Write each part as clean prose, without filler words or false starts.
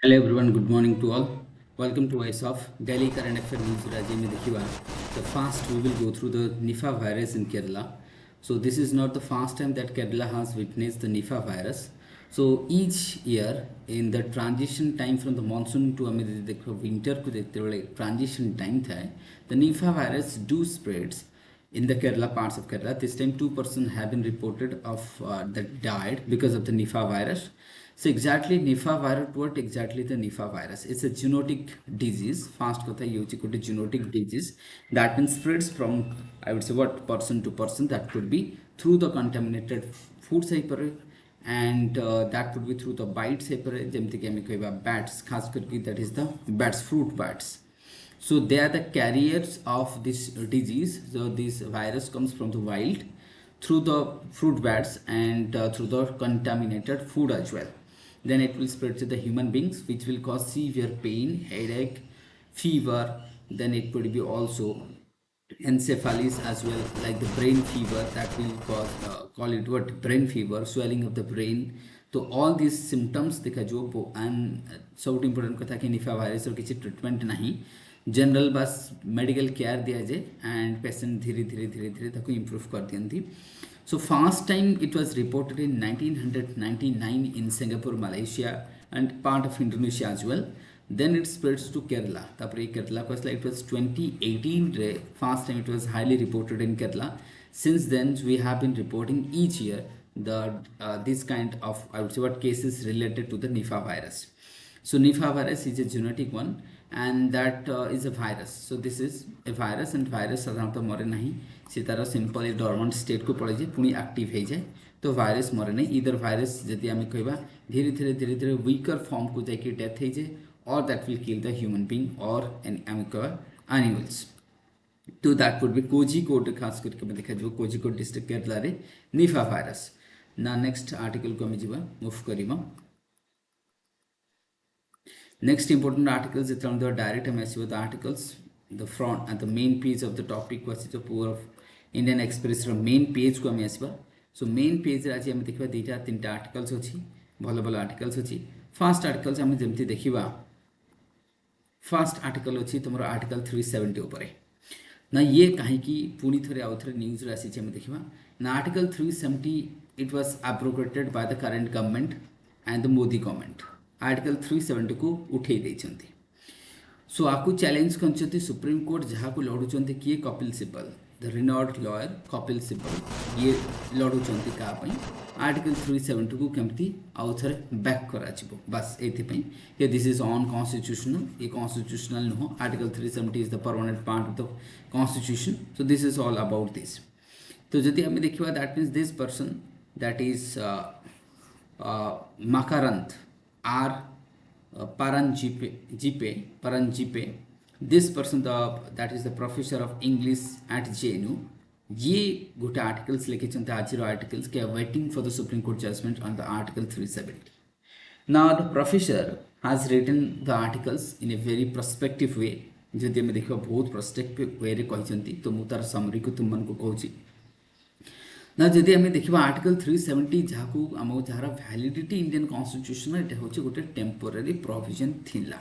Hello everyone, good morning to all. Welcome to OASHUB Daily Current Affair News Raji mein dekhiwa. So first we will go through the Nipah virus in Kerala. So this is not the first time that Kerala has witnessed the Nipah virus. So each year in the transition time from the monsoon to winter to the transition time thae, the Nipah virus do spreads in the Kerala parts of Kerala. This time 2% have been reported of that died because of the Nipah virus. So exactly Nipah virus, what exactly the Nipah virus? It's a zoonotic disease. Fast kotha yuchi kote zoonotic disease that means spreads from, I would say, what, person to person. That could be through the contaminated food saipare, and that could be through the bites saipare. Jemti ki ame koiba bats, khas karki that is the bats, fruit bats. So they are the carriers of this disease. So this virus comes from the wild through the fruit bats and through the contaminated food as well. Then it will spread to the human beings, which will cause severe pain, headache, fever. Then it could be also encephalitis as well, like the brain fever that will cause call it what, brain fever, swelling of the brain. So all these symptoms देखा जो and सबसे important कथा कि निफा virus और किसी treatment नहीं, general बस मेडिकल केयर दिया जाए एंड पेशेंट धीरे धीरे धीरे धीरे ताको इम्प्रूव कर दियंती. So first time it was reported in 1999 in Singapore, Malaysia and part of Indonesia as well. Then it spreads to Kerala. Tapre Kerala was like it was 2018 first time it was highly reported in Kerala. Since then we have been reporting each year the this kind of, I would say, what, cases related to the Nipah virus. So Nipah virus is a genetic one and that is a virus. So this is a virus and virus साधारणतः मरे नहीं, से तारा simple dormant state को पड़े जाए पुणी active हो जाए तो वायरस मरे नहीं. इधर वायरस जदि आम कहवा धीरे धीरे धीरे धीरे वीकर फॉर्म को जाकि डेथ हो जाए और that will kill the human being और आम कहवा एनिमल्स. तो दैट वुड बी कोझिकोड, खास करके देखा जो कोझिकोड डिस्ट्रिक्ट केरला रे निफा वायरस. ना नेक्स्ट आर्टिकल को आम जीवा move Karima. Next important articles is from the direct MSc with the articles. The front and the main page of the topic was the poor of Indian Express from main page को हमें आसबा. So main page आज हमें देखिबा दीटा तीनटा articles अछि, भलो भलो articles अछि. First articles हमें जेमति देखिबा, first article अछि तुमरो article 370 ऊपर ना ये कहीं की पुणी थरे आउथरे न्यूज राशि हमें देखिबा ना article 370 it was abrogated by the current government and the Modi government. Article 370 को उठे देछंती. सो आकु चैलेंज करछंती सुप्रीम कोर्ट, जहाँ को लड़ुचंती किए Kapil Sibal, the Reynold lawyer Kapil Sibal, ये लड़ुचंती का पई आर्टिकल 370 को केमती आउथरे बैक कराचिबो. बस एथि पई कि दिस इज ऑन कॉन्स्टिट्यूशनल, ये constitutional no. Article 370 is the permanent part of the constitution. So this is all about this. तो जदि हमें देखिबा that means this person that is Makarant R. Paranjipe. This person that is the professor of English at JNU. ये गोटे articles लिखिछन्ते आजिर articles के waiting for the Supreme Court judgment on the Article 370. Now the professor has written the articles in a very prospective way. जदि हमें देखिबा बहुत prospective way रे कहिछन्ती तो मु तार समरी को तुम मन को कहूची ना. जदि हमें देखिबा आर्टिकल 370 जाकू आम जार वैलिडिटी इंडियन कॉन्स्टिट्यूशन एटा होचे गोटे टेम्पोररी प्रोविजन थिला.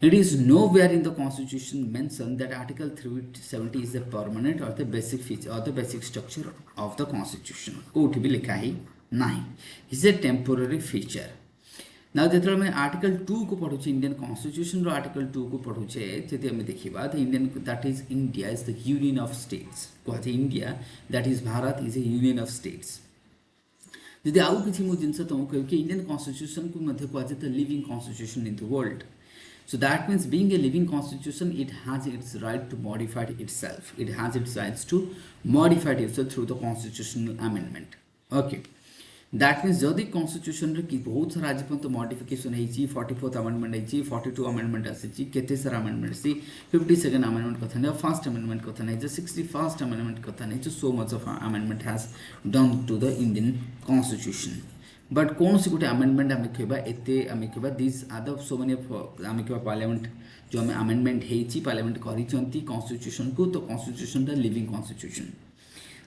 It is nowhere in the constitution mention that article 370 is the permanent or the basic feature or the basic structure of the constitution. कोठी भी लिखा ही नहीं, is a temporary feature. ना जो मैं आर्टिकल 2 को पढ़ुचे इंडियन कॉन्स्टिट्यूशन रो आर्टिकल 2 को पढ़ुचे जदि हमें देखिबा the Indian that is India is the union of states. कहते India that is Bharat is a union of states. जदि आउ किछि मो जिंस तुम कह कि इंडियन कॉन्स्टिट्यूशन को मध्य कहते the living constitution in the world. So that means being a living constitution, it has its right to modify itself. It has its rights to modify itself through the constitutional amendment. Okay. That means जदि constitution रे कि बहुत सारा आज पर्यंत modification है, 44th amendment है, 42 amendment आसी, केते सारा अमेंडमेंट सी, 52nd अमेंडमेंट कथा नै, फर्स्ट अमेंडमेंट कथा नै, 61st अमेंडमेंट कथा नै. So much of amendment has done to the Indian constitution. But कौन सी गोटे अमेंडमेंट आम कहबा एते आम कहबा this are the so many आम कहबा पार्लियामेंट जो आम अमेंडमेंट हेची पार्लियामेंट करिसंती कॉन्स्टिट्यूशन को. तो कॉन्स्टिट्यूशन द लिविंग कॉन्स्टिट्यूशन.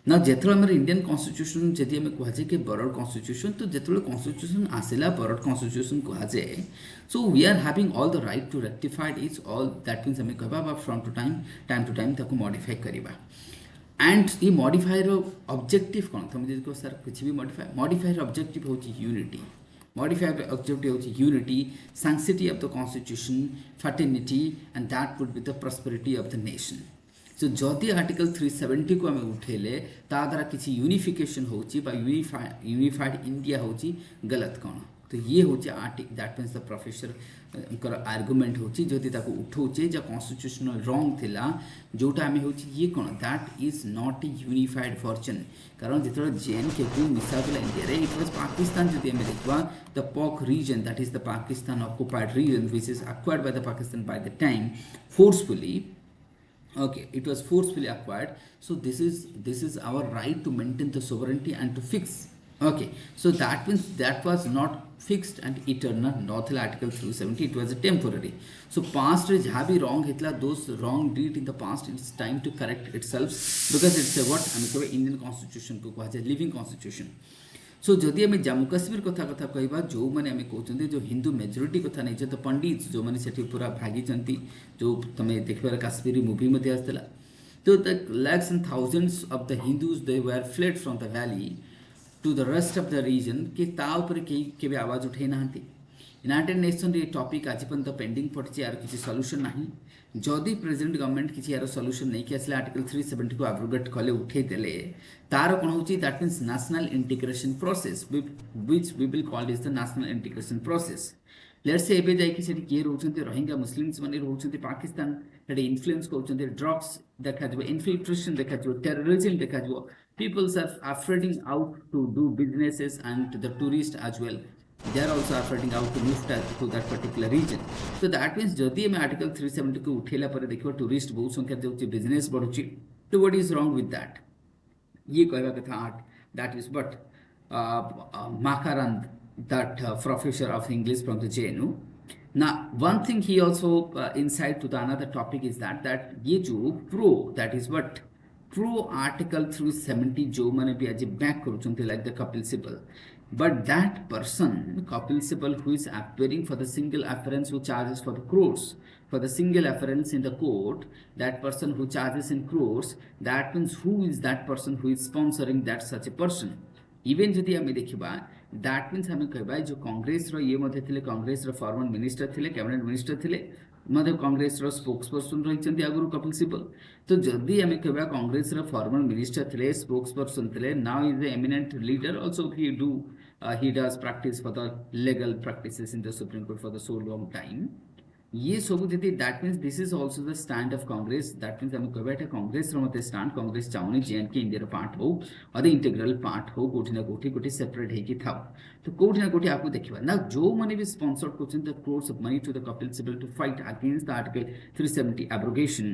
ना जेतरो हमर इंडियन कॉन्स्टिट्यूशन जदि हमें कह जे कि बरड कॉन्स्टिट्यूशन तो जेतरो कॉन्स्टिट्यूशन आसेला बरड कॉन्स्टिट्यूशन कह जे so we are having all the right to rectified its all that means हमें कहबा from to time to time ताको मॉडिफाई करबा एंड ये मॉडिफायर ऑब्जेक्टिव कौन तुम जदि को सर कुछ भी मॉडिफायर ऑब्जेक्टिव होची यूनिटी modifier objective होची unity sanctity of the constitution fraternity and that would be the prosperity of the nation so जदि आर्टिकल 370 को हमें उठेले ता द्वारा किसी यूनिफिकेशन होची बा यूनिफाइड इंडिया होची गलत कौन तो ये होची article that means the professor कर आर्गुमेंट होची जदि ताको उठौचे जे कॉन्स्टिट्यूशनल रॉन्ग थिला जोटा हमें होची ये कौन that is not a unified version कारण जेतरो जेन के को मिसाबला इंडिया रे इट वाज पाकिस्तान जदि हमें देखबा the POK region that is the Pakistan occupied region which is acquired by the Pakistan by the time forcefully okay it was forcefully acquired so this is our right to maintain the sovereignty and to fix okay so that means that was not fixed and eternal not article 370 it was a temporary so past re jaha bhi wrong hitla those wrong deed in the past it's time to correct itself because it's a what I mean Indian constitution को कहा जाए living constitution सो जदि आम जम्मू काश्मीर कथा कथा कहबा जो मैंने आम कहते जो हिंदू मेजोरिटी कथा नहीं तो पंडित जो मैंने सेठी पूरा भागी जो तुम्हें देखबार काश्मीरी मूवी मध्य आसला तो the lakhs and thousands of the Hindus they were fled from the valley to the rest of the region के ता ऊपर के आवाज उठे ना यूनाइटेड नेशन ये टॉपिक आज पर्यंत पेंडिंग पड़ी यार किसी सॉल्यूशन नहीं जदि प्रेजेंट गवर्नमेंट किसी यार सॉल्यूशन नहीं कि आसले आर्टिकल 370 को एब्रोगेट कले उठे देले तार कौन होची that means national integration process which we will call is the national integration process let's say एबे जाई कि सेठी के रहउछन्ते रोहिंग्या मुस्लिम्स माने रहउछन्ते पाकिस्तान एटे इन्फ्लुएंस करउछन्ते ड्रग्स देखा जो इन्फिल्ट्रेशन देखा जो टेररिज्म देखा जो peoples are flooding out to do businesses and the tourists as well they are also flooding out to move to that particular region so that means जदि हम article 370 को उठेला पर देखो टूरिस्ट बहुत संख्या जाउची बिजनेस बढ़ुची तो what is wrong with that ये कहबा कथा art that is but Makarand that professor of English from the JNU now one thing he also insight to the another topic is that ये जो pro that is what pro article 370 जो मैंने भी आज back करूँ like the Kapil Sibal but that person Kapil Sibal who is appearing for the single afference who charges for the crores for the single afference in the court that person who charges in crores that means who is that person who is sponsoring that such a person even जदि हमें देखिबा that means हमें कहबा जो कांग्रेस रो ये मध्य थिले कांग्रेस रो foreign minister थिले cabinet minister थिले मध्य कांग्रेस रो स्पोक्स पर्सन रहिचंती आगुरु कपिल सिब्बल तो जदि हमें कहबा कांग्रेस रो फॉरेन मिनिस्टर थिले स्पोक्स पर्सन थिले now is the eminent leader also he does practice for the legal practices in the Supreme Court for the so long time ये सब जति that means this is also the stand of Congress that means हम कहबा कांग्रेस रो मते stand Congress चाउनी JNK India रो part हो अदे integral part हो कोठी ना कोठी सेपरेट है कि था तो कोठी ना कोठी आपको देखिबा ना जो मनी भी sponsored question the crores of money to the Kapil Sibal to fight against the article 370 abrogation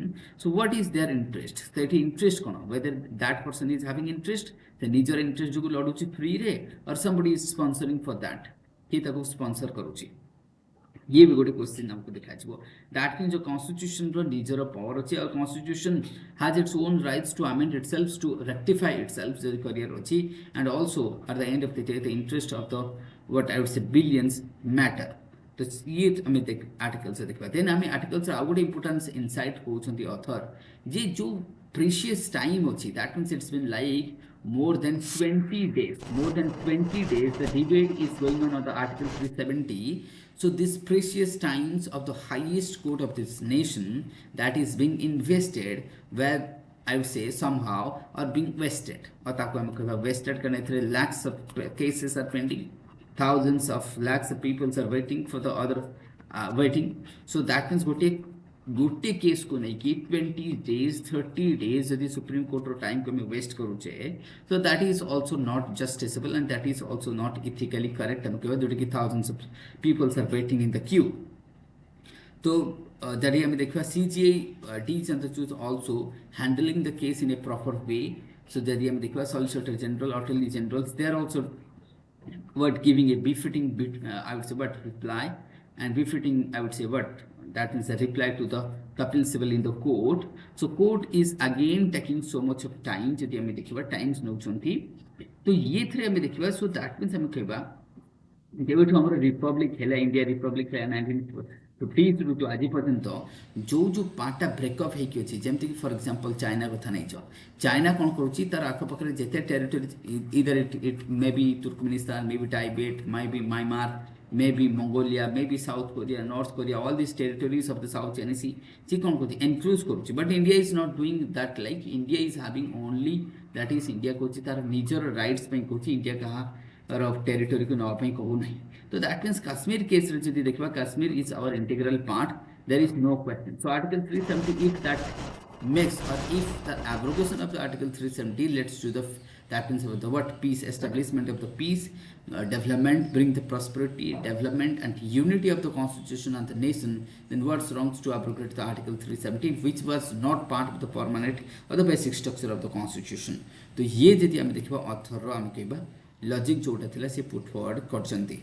so what is their interest that interest कोन whether that person is having interest the निजर इंटरेस्ट जो लडुची फ्री रे और somebody is sponsoring for that कि ताको sponsor करूची ये भी गोटे क्वेश्चन हमको देखा छिबो दैट मीन जो कॉन्स्टिट्यूशन रो निजर पावर अछि और constitution has its own rights to amend itself to rectify itself जो करियर अछि and also at the end of the day the interest of the what I would say billions matter तो ये हमें देख आर्टिकल से देखबा देन हमें आर्टिकल से आउट इंपोर्टेंस इनसाइट होचंती ऑथर जे जो प्रीशियस टाइम अछि that means it's been like more than 20 days the debate is going on the article 370 so this precious times of the highest court of this nation that is being invested where I would say somehow are being wasted और ताको हम कहबा wasted करने थ्रे lakhs of cases are pending thousands of lakhs of people are waiting for the other waiting so that means गोटे case को नहीं कि 20 days 30 days यदि सुप्रीम कोर्ट रो टाइम को में वेस्ट करू छे so that is also not justiciable and that is also not ethically correct हम कहबा जोटे कि thousands of people are waiting in the queue तो जदि हम देखबा CJI deeds and the truth also handling the case in a proper way so जदि हम देखबा solicitor general attorney generals they are also what giving a befitting I would say what reply and befitting I would say what that is a reply to the principal in the court. So court is again taking so much of time. जदि हमें देखिबा times नौचंती तो ये थरे हमें देखिबा so that means हमें कहबा जेबेठु हमर रिपब्लिक हेला इंडिया रिपब्लिक हेला 1950 ରୁ ଆଜି ପର୍ଯ୍ୟନ୍ତ ଯୋଉ ଯୋଉ ପାର୍ଟଟା ବ୍ରେକଅପ୍ ହେଇକି ଅଛି ଯେମିତି କି ଫର୍ ଏକ୍ସାମ୍ପଲ୍ ଚାଇନା କଥା ନେଇଛ ଚାଇନା କ'ଣ କରୁଛି ତାର ଆଖପାଖରେ ଯେତେ territory either eat May B Turkmenistan May B ଟାଇବେଟ୍ May B ମାଇମାର maybe Mongolia, maybe South Korea, North Korea, all these territories of the South China Sea, she encroach କରୁଛି. But India is not doing that. Like India is having only, that is India କରୁଛି ତାର ନିଜର rights ପାଇଁ କରୁଛି, India କାହାର territory କୁ ନେବା ପାଇଁ କହୁ ନାହିଁ. So that means Kashmir case ରେ ଯଦି ଦେଖିବା Kashmir is our integral part. There is no question. So Article 370, if that makes, or if the abrogation of the Article 370 leads to the, that means the what peace, establishment of the peace, development, bring the prosperity, development and unity of the constitution and the nation, then what's wrong to abrogate the Article 370, which was not part of the permanent or the basic structure of the constitution. तो ये यदि हम देखिबा author रो हम कहबा logic जोटा थिला से पुट फॉरवर्ड करचंती.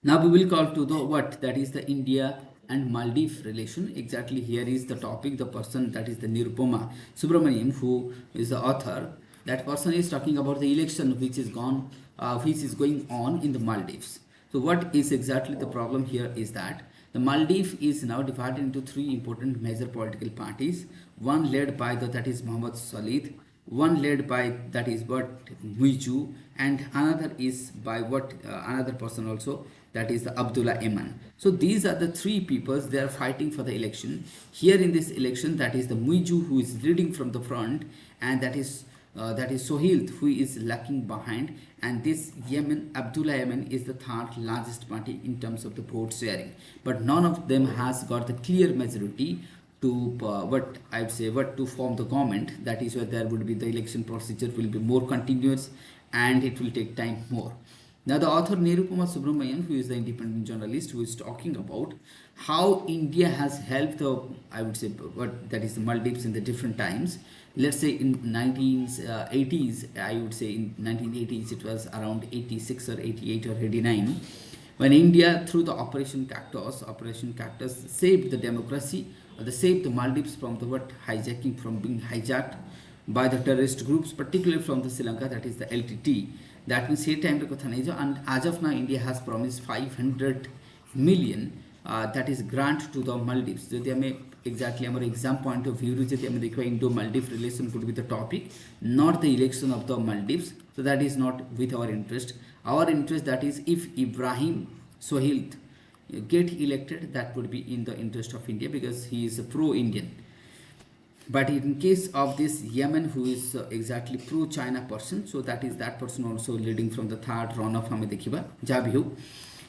Now we will call to the what, that is the India and Maldives relation. Exactly here is the topic, the person, that is the Nirupama Subramaniam, who is the author. That person is talking about the election which is going on in the Maldives. So what is exactly the problem here is that the Maldives is now divided into three important major political parties. One led by that is Mohammed Salid, one led by that is what Muiju, and another is by another person also, that is the Abdullah Eman. So these are the three peoples, they are fighting for the election. Here in this election, that is the Muiju who is leading from the front, and that is Sohail who is lacking behind, and this Abdullah Yemen is the third largest party in terms of the vote sharing. But none of them has got the clear majority to to form the government. That is why there would be the election procedure will be more continuous and it will take time more. Now the author Nirupama Subramanian, who is the independent journalist, who is talking about how India has helped the, I would say, that is the Maldives in the different times. Let's say in 1980s, I would say in 1980s it was around 86 or 88 or 89, when India through the Operation Cactus saved the democracy, or saved the Maldives from the hijacking, from being hijacked by the terrorist groups, particularly from the Sri Lanka, that is the LTT. That means same time and as of now India has promised 500 million that is grant to the Maldives. So they may exactly our exam point of view Indo-Maldives relation could be the topic, not the election of the Maldives. So that is not with our interest. Our interest, that is if Ibrahim Sohail get elected, that would be in the interest of India because he is a pro-Indian. But in case of this Yemen, who is exactly pro-China person, so that is that person also leading from the third runoff hame dekhiba jabihu.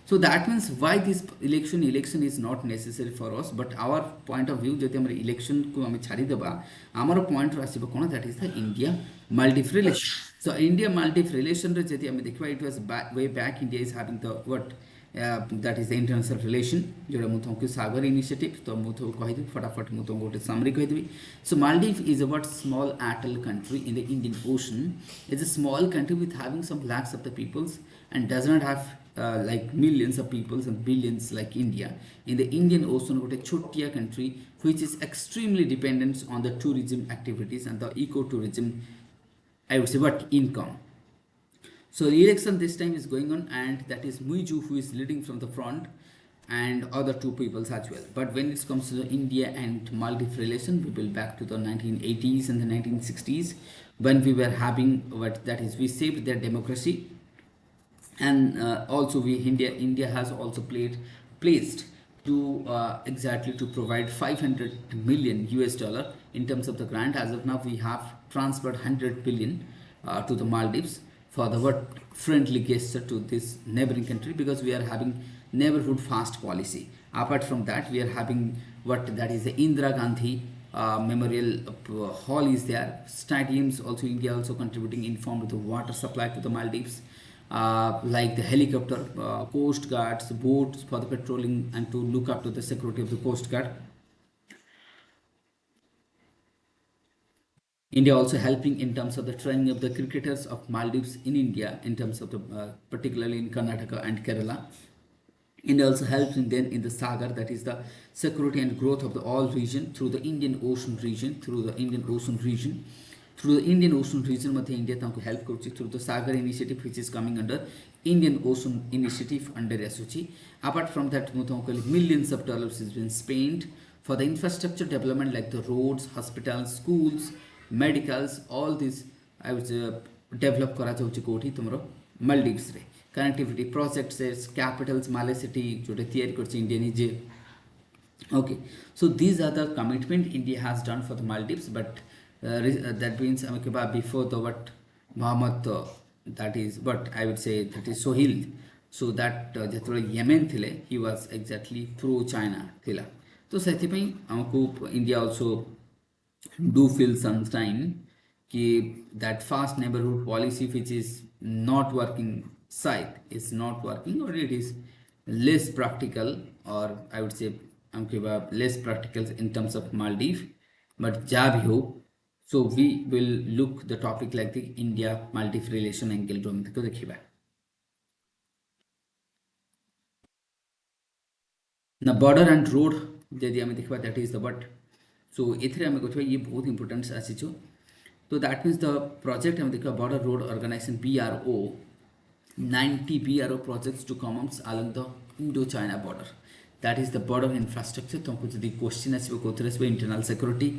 So that means why this election is not necessary for us, but our point of view jodi amar election ku ame chhari deba amar point rasiba kona, that is the India Maldives relation. So India Maldives relation re jodi ame dekhiba, it was way back India is having the that is the international relation जोड़ा मुझे हमको सागर initiative, तो मुझे कही थी फटाफट मुझे गोटे summary कही थी. So Maldives is a small atoll country in the Indian Ocean. It's a small country with having some lakhs of the peoples and does not have like millions of peoples and billions like India. In the Indian Ocean, गोटे छोटिया country which is extremely dependent on the tourism activities and the eco-tourism, I would say, income. So the election this time is going on, and that is Muiju who is leading from the front, and other two peoples as well. But when it comes to the India and Maldives relation, we will back to the 1980s and the 1960s, when we were having we saved their democracy, and also India has also placed to exactly to provide 500 million US dollar in terms of the grant. As of now, we have transferred 100 billion to the Maldives for the friendly gesture to this neighboring country, because we are having neighborhood fast policy. Apart from that, we are having that is the Indira Gandhi Memorial Hall is there. Stadiums also, India also contributing in form of the water supply to the Maldives, like the helicopter, coast guards, boats for the patrolling and to look up to the security of the coast guard. India also helping in terms of the training of the cricketers of Maldives in India, in terms of the particularly in Karnataka and Kerala. and also helps in the sagar, that is the security and growth of the all region through the Indian Ocean region, through the Indian Ocean region मध्ये India तांको help करूची through the sagar initiative which is coming under Indian Ocean initiative under आसुची. Apart from that millions of dollars has been spent for the infrastructure development like the roads, hospitals, schools, medicals, all these I would say develop करा जाउची कोठी तुमरो Maldives रे connectivity projects is capitals Malay city Jote तैयारी करची India निजे. Okay, so these are the commitment India has done for the Maldives, but that means before the what Muhammad that is what I would say that is Sohail, so that Yemen thile he was exactly pro China thila. तो ସେଥିପାଇଁ ଆମକୁ India also do feel sometime कि that fast neighborhood policy which is not working side is not working, or it is less practical, or I would say less practical in terms of Maldives, but ja bhi ho, so we will look the topic like the India Maldives relation angle रो हम देखिबा ना border and road जदि हम देखिबा that is the what, so एथरे हम कहथबा ये बहुत important आसी छ. तो that means the project हम देखिबा border road organization BRO 90 BRO projects to commence along the Indo-China border, that is the border infrastructure. तुमको जदि क्वेश्चन आसीबो कोथरे आसीबो internal security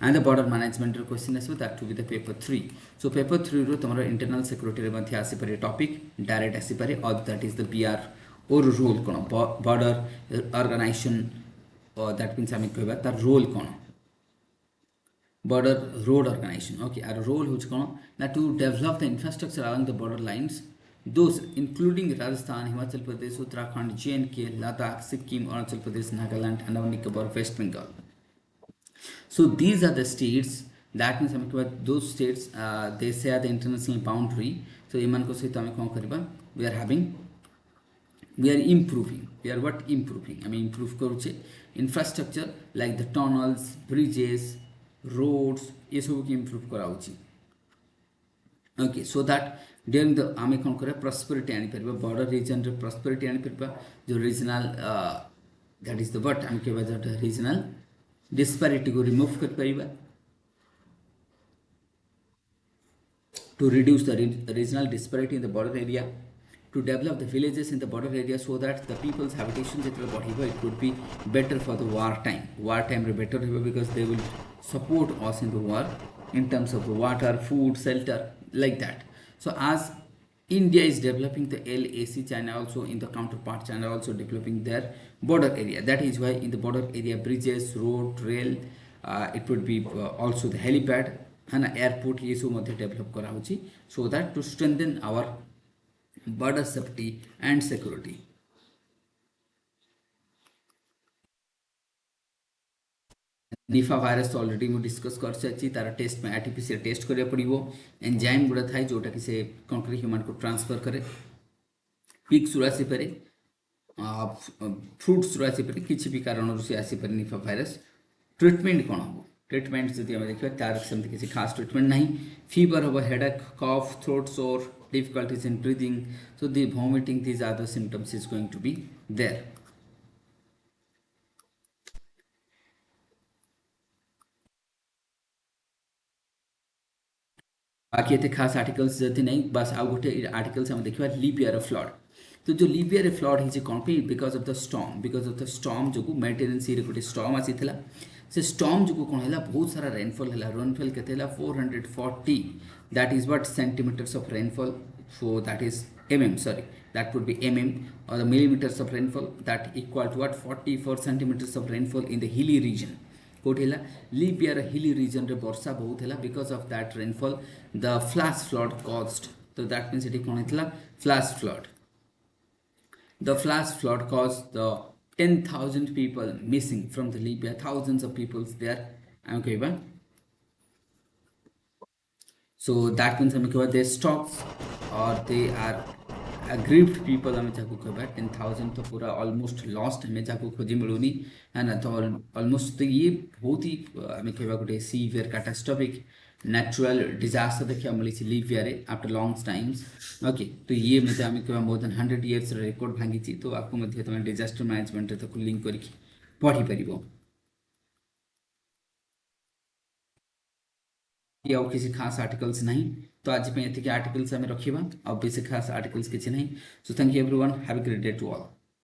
and the border management रो क्वेश्चन आसीबो, that to be the paper 3. so paper 3 रो तमरो internal security रे मध्ये आसी पारे टॉपिक डायरेक्ट आसी पारे, और that is the BRO or role कोन border organization, or that means हम कहबा तार रोल कोन border road organization. Okay, our role which kono na to develop the infrastructure along the border lines, those including Rajasthan, Himachal Pradesh, Uttarakhand, J&K, Ladakh, Sikkim, Arunachal Pradesh, Nagaland, Andaman Nicobar, West Bengal. So these are the states, that means those states they share the international boundary. So iman ko sahit ame kon kariba, we are improving, we are what improving, I mean improve karuche infrastructure like the tunnels, bridges, roads, ये सब की improve कराउची. Okay, so that during the आमे कौन करे prosperity आनी परिबा, border region रे prosperity आनी परिबा, जो regional that is the what आमे के वजह से regional disparity को remove कर परिबा, to reduce the regional disparity in the border area, to develop the villages in the border area so that the people's habitation it would be better for the war time better because they will support us in the war in terms of water, food, shelter, like that. So as India is developing the LAC, China also in the counterpart China also developing their border area, that is why in the border area bridges, road, rail, it would be also the helipad and airport ये सब मध्ये develop करा होची, so that to strengthen our border safety and security. निफा virus already मु discuss कर साची, तार टेस्ट में आरटीपीसीआर टेस्ट करिया पड़िबो, एंजाइम गुडा थाई जोटा कि से कोन करी ह्यूमन को ट्रांसफर करे, पिक सुरासी परे फ्रूट सुरासी परे किछि भी कारण से आसी परे निफा भाइरस. ट्रीटमेंट कोन हो, ट्रीटमेंट जदि हम देखिबा तार समथि किछि खास ट्रीटमेंट नाही. फीवर हो, हेडेक, कफ, थ्रोट सोर, difficulties in breathing, so the vomiting, these are the symptoms is going to be there. बाकी एते खास आर्टिकल्स जति नहीं, बस आ गोटे आर्टिकल्स हम देखिबा लीबिया रो फ्लड. तो जो लीबिया रे फ्लड हिज कोन पे बिकॉज ऑफ द स्टॉर्म जो मेडिटेरेनियन सी रे गोटे स्टॉर्म आसीथिला, से स्टॉर्म जो कोन हैला बहुत सारा रेनफॉल हैला, रेनफॉल केते हैला 440, that is what centimeters of rainfall, so that is sorry, that would be or the millimeters of rainfall, that equal to what 44 centimeters of rainfall in the hilly region. कोठेला Libya रे hilly region रे वर्षा बहुत हैला, because of that rainfall the flash flood caused. So that means it कोन हैला flash flood. The flash flood caused the 10,000 people missing from the Libya, thousands of people there. Okay, ba? So that means they stopped or they are aggrieved people. 10,000 तो पूरा almost lost हमें जाको खोजी मिलूनी है ना, तो almost तो ये बहुत ही हमें कहवा कोटे severe catastrophic नेचुरल डिजास्टर देखा मिली live year after long times okay तो ये मतलब आम कह मोर देन 100 इयर्स रिकॉर्ड भांगी तो आपको तुम डिजास्टर मैनेजमेंट तक लिंक करके पढ़ी पार कि आउ किसी खास आर्टिकल्स नहीं तो आज पे एतिक आर्टिकल्स आम रखा आ बेसी खास आर्टिकल्स किसी नहीं so thank you everyone have a great day to all